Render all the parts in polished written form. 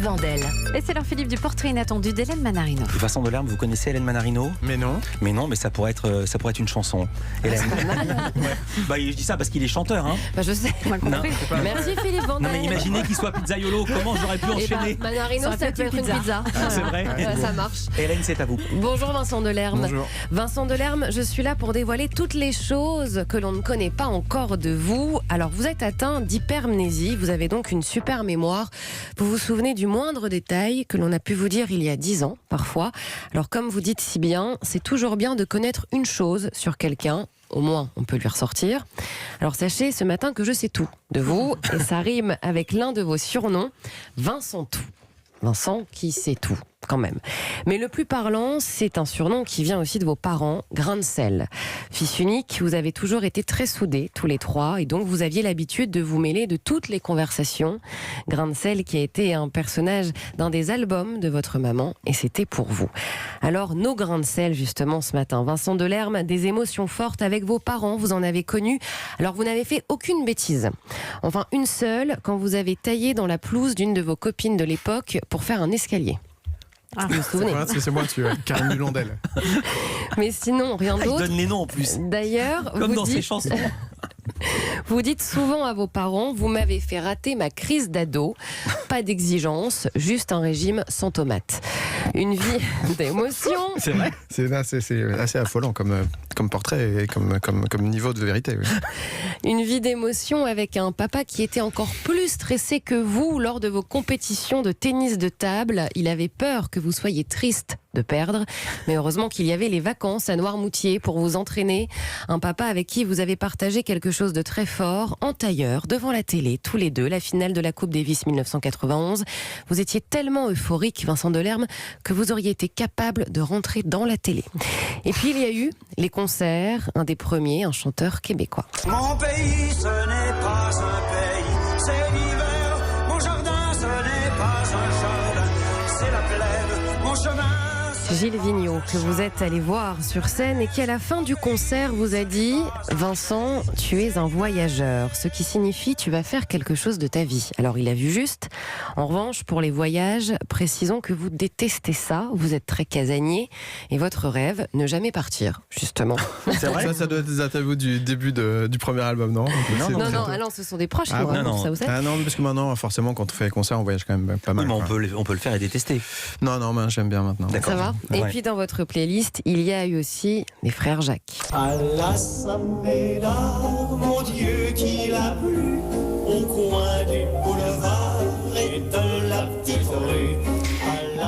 Vandel. Et c'est l'heure, Philippe, du portrait inattendu d'Hélène Manarino. Vincent Delerme, vous connaissez Hélène Manarino ? Mais non. Mais non, mais ça pourrait être une chanson. Hélène. Bah, je dis ça parce qu'il est chanteur, hein. Bah, je sais, mal compris. Merci Philippe Vandel. Non mais imaginez qu'il soit pizzaiolo, comment j'aurais pu enchaîner. Manarino, ça peut être une pizza. C'est vrai. Ça marche. Hélène, c'est à vous. Bonjour Vincent Delerme. Bonjour. Vincent Delerme, je suis là pour dévoiler toutes les choses que l'on ne connaît pas encore de vous. Alors vous êtes atteint d'hypermnésie, vous avez donc une super mémoire. Vous vous souvenez du moindre détail que l'on a pu vous dire il y a 10 ans, parfois. Alors comme vous dites si bien, c'est toujours bien de connaître une chose sur quelqu'un. Au moins, on peut lui ressortir. Alors sachez ce matin que je sais tout de vous, et ça rime avec l'un de vos surnoms, Vincent Tout. Vincent qui sait tout, quand même. Mais le plus parlant, c'est un surnom qui vient aussi de vos parents, Grain de sel. Fils unique, vous avez toujours été très soudés, tous les trois, et donc vous aviez l'habitude de vous mêler de toutes les conversations. Grain de sel qui a été un personnage d'un des albums de votre maman, et c'était pour vous. Alors, nos grains de sel, justement, ce matin. Vincent Delerme, des émotions fortes avec vos parents, vous en avez connu. Alors, vous n'avez fait aucune bêtise. Enfin, une seule, quand vous avez taillé dans la pelouse d'une de vos copines de l'époque pour faire un escalier. Vous vous souvenez ? C'est moi dessus, Karine Blondel. Mais sinon, rien Il d'autre. donne les noms en plus. D'ailleurs, Comme dans ses chansons. vous dites souvent à vos parents, vous m'avez fait rater ma crise d'ado. Pas d'exigence, juste un régime sans tomates. Une vie d'émotion. C'est vrai. C'est assez affolant comme portrait et comme niveau de vérité. Oui. Une vie d'émotion avec un papa qui était encore plus stressé que vous lors de vos compétitions de tennis de table. Il avait peur que vous soyez triste de perdre, mais heureusement qu'il y avait les vacances à Noirmoutier pour vous entraîner. Un papa avec qui vous avez partagé quelque chose de très fort, en tailleur, devant la télé, tous les deux, la finale de la Coupe Davis 1991. Vous étiez tellement euphorique, Vincent Delerme, que vous auriez été capable de rentrer dans la télé. Et puis il y a eu les concerts, un des premiers, un chanteur québécois. Mon pays, ce n'est pas un pays, c'est l'hiver. Mon jardin, ce n'est pas un jardin, c'est la plaine. Mon chemin, Gilles Vigneault, que vous êtes allé voir sur scène et qui à la fin du concert vous a dit « Vincent, tu es un voyageur, ce qui signifie tu vas faire quelque chose de ta vie ». Alors il a vu juste. En revanche, pour les voyages, précisons que vous détestez ça, vous êtes très casanier et votre rêve, ne jamais partir, justement. C'est vrai. Ça doit être des interviews du début du premier album, non? Non, ce sont des proches, Ah, moi, non. ça vous savez. Ah non, parce que maintenant, forcément, quand on fait les concerts, on voyage quand même pas mal. Oui, mais quoi. on peut le faire et détester. Non, mais j'aime bien maintenant. D'accord. Ça va. Et Ouais. puis dans votre playlist, il y a eu aussi les frères Jacques. à la Saméda, mon Dieu qu'il a plu, au coin du boulevard et de la petite rue.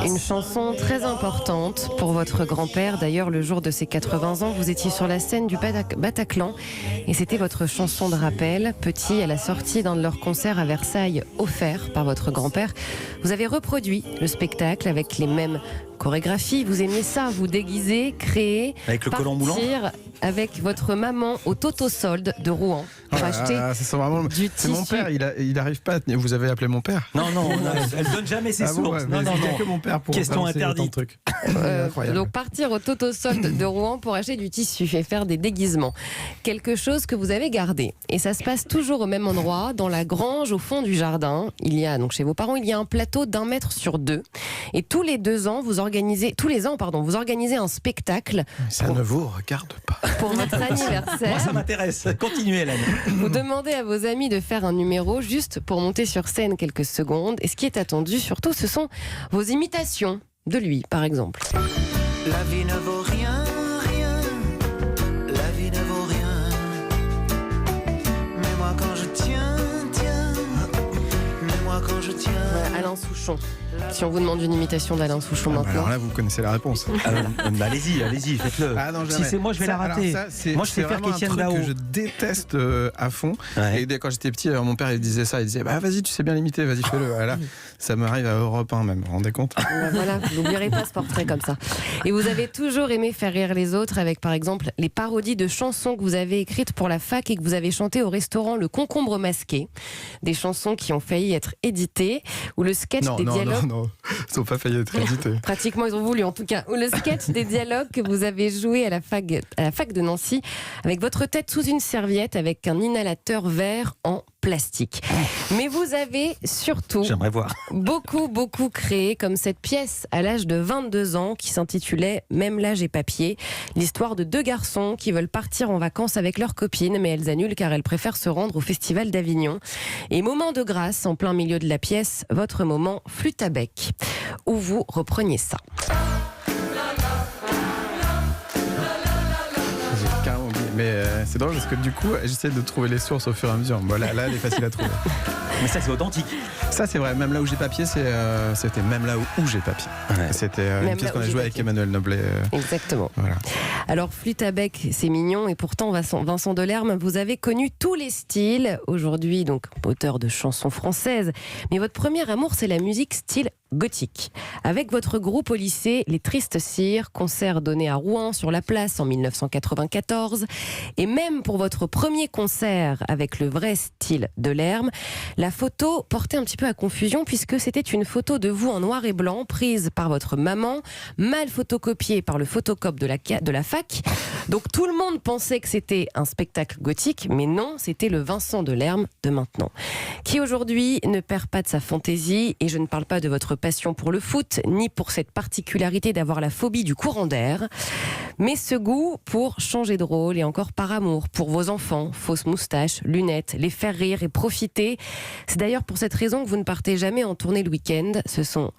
Une chanson très importante pour votre grand-père. D'ailleurs, le jour de ses 80 ans, vous étiez sur la scène du Bataclan et c'était votre chanson de rappel. Petit, à la sortie d'un de leurs concerts à Versailles, offert par votre grand-père, vous avez reproduit le spectacle avec les mêmes chorégraphies. Vous aimiez ça, vous déguiser, créer, Avec le collant moulant. partir avec votre maman au Toto-Solde de Rouen pour acheter c'est vraiment... du C'est mon tissu. père, il arrive pas à tenir. Vous avez appelé mon père? Non, elle donne jamais ses Ah bon, sources. ouais, Non, mais non, il y a non. que mon père pour Question balancer interdite. autant de trucs. Incroyable. Donc partir au Toto-Solde de Rouen pour acheter du tissu et faire des déguisements. Quelque chose que vous avez gardé. Et ça se passe toujours au même endroit, dans la grange au fond du jardin. Il y a, donc chez vos parents, il y a un plateau d'1 mètre sur 2. Et tous les ans, vous organisez un spectacle Ça ne vous regarde pas. pour votre Moi, anniversaire. ça m'intéresse. Continuez, Hélène. Vous demandez à vos amis de faire un numéro juste pour monter sur scène quelques secondes. Et ce qui est attendu surtout, ce sont vos imitations de lui, par exemple. La vie ne vaut rien, rien. La vie ne vaut rien. Mais moi quand je tiens. Mais moi quand je tiens. Alain Souchon. Si on vous demande une imitation d'Alain Souchon Bah maintenant. alors là, vous connaissez la réponse. Bah, allez-y, faites-le. Ah non, Si jamais. c'est moi, je vais la rater. Moi, je sais faire vraiment qu'Étienne un truc Dao. que je déteste à fond. Ouais. Et quand j'étais petit, mon père il disait ça, il disait bah vas-y, tu sais bien l'imiter, vas-y fais-le. Voilà, ça m'arrive à Europe 1 même, vous vous rendez compte? Voilà, vous n'oublierez pas ce portrait comme ça. Et vous avez toujours aimé faire rire les autres avec, par exemple, les parodies de chansons que vous avez écrites pour la fac et que vous avez chantées au restaurant Le Concombre Masqué. Des chansons qui ont failli être éditées, ou le sketch des dialogues. Non, ils ont pas failli être édités. Pratiquement, ils ont voulu en tout cas. Ou le sketch des dialogues que vous avez joué à la fac de Nancy avec votre tête sous une serviette avec un inhalateur vert en plastique. Mais vous avez surtout J'aimerais voir. beaucoup créé, comme cette pièce à l'âge de 22 ans qui s'intitulait Même l'âge est papier. L'histoire de 2 garçons qui veulent partir en vacances avec leurs copines, mais elles annulent car elles préfèrent se rendre au Festival d'Avignon. Et moment de grâce, en plein milieu de la pièce, votre moment flûte à bec, où vous repreniez ça. J'ai carrément oublié. Mais c'est drôle parce que du coup, j'essaie de trouver les sources au fur et à mesure. Bon, là, elle est facile à trouver. Mais ça, c'est authentique. Ça, c'est vrai. Même là où j'ai papier, c'était même là où j'ai papier. Ouais. C'était Même une pièce là qu'on où a j'ai joué avec papier. Emmanuel Noblet. Exactement. Voilà. Alors, flûte à bec, c'est mignon, et pourtant, Vincent Delerme, vous avez connu tous les styles. Aujourd'hui, donc, auteur de chansons françaises. Mais votre premier amour, c'est la musique style gothique. Avec votre groupe au lycée, Les Tristes Cires, concert donné à Rouen sur la place en 1994. Et même pour votre premier concert avec le vrai style Delerme, la photo portait un petit peu à confusion puisque c'était une photo de vous en noir et blanc prise par votre maman, mal photocopiée par le photocope de la fac. Donc tout le monde pensait que c'était un spectacle gothique, mais non, c'était le Vincent Delerme de maintenant, qui aujourd'hui ne perd pas de sa fantaisie. Et je ne parle pas de votre passion pour le foot, ni pour cette particularité d'avoir la phobie du courant d'air, mais ce goût pour changer de rôle, et encore par amour pour vos enfants, fausses moustaches, lunettes, les faire rire et profiter. C'est d'ailleurs pour cette raison que vous ne partez jamais en tournée le week-end.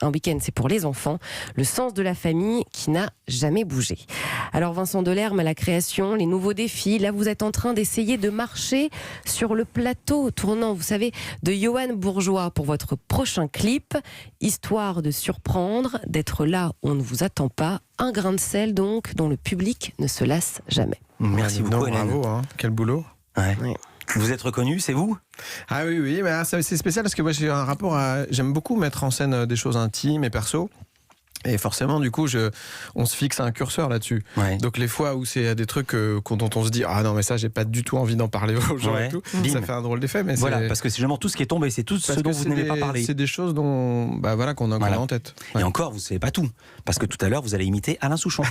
Un week-end, c'est pour les enfants, le sens de la famille qui n'a jamais bougé. Alors Vincent Delerme, à la création, les nouveaux défis, là vous êtes en train d'essayer de marcher sur le plateau tournant, vous savez, de Johan Bourgeois pour votre prochain clip, histoire de surprendre, d'être là où on ne vous attend pas, un grain de sel donc, dont le public ne se lasse jamais. Merci Non, beaucoup, Hélène. bravo, hein. Quel boulot. Ouais. Ouais. Vous êtes reconnu, c'est vous? Ah oui, mais ça, c'est spécial parce que moi j'ai un rapport à... J'aime beaucoup mettre en scène des choses intimes et perso. Et forcément, du coup, on se fixe un curseur là-dessus. Ouais. Donc les fois où c'est des trucs dont on se dit ah non mais ça j'ai pas du tout envie d'en parler aux gens Ouais. et tout, Bim. ça fait un drôle d'effet. Mais Voilà, c'est... parce que c'est justement tout ce qui est tombé, c'est tout ce parce dont que vous c'est n'avez pas parlé. C'est des choses dont qu'on a Voilà. en tête. Et encore, vous ne savez pas tout. Parce que tout à l'heure, vous allez imiter Alain Souchon.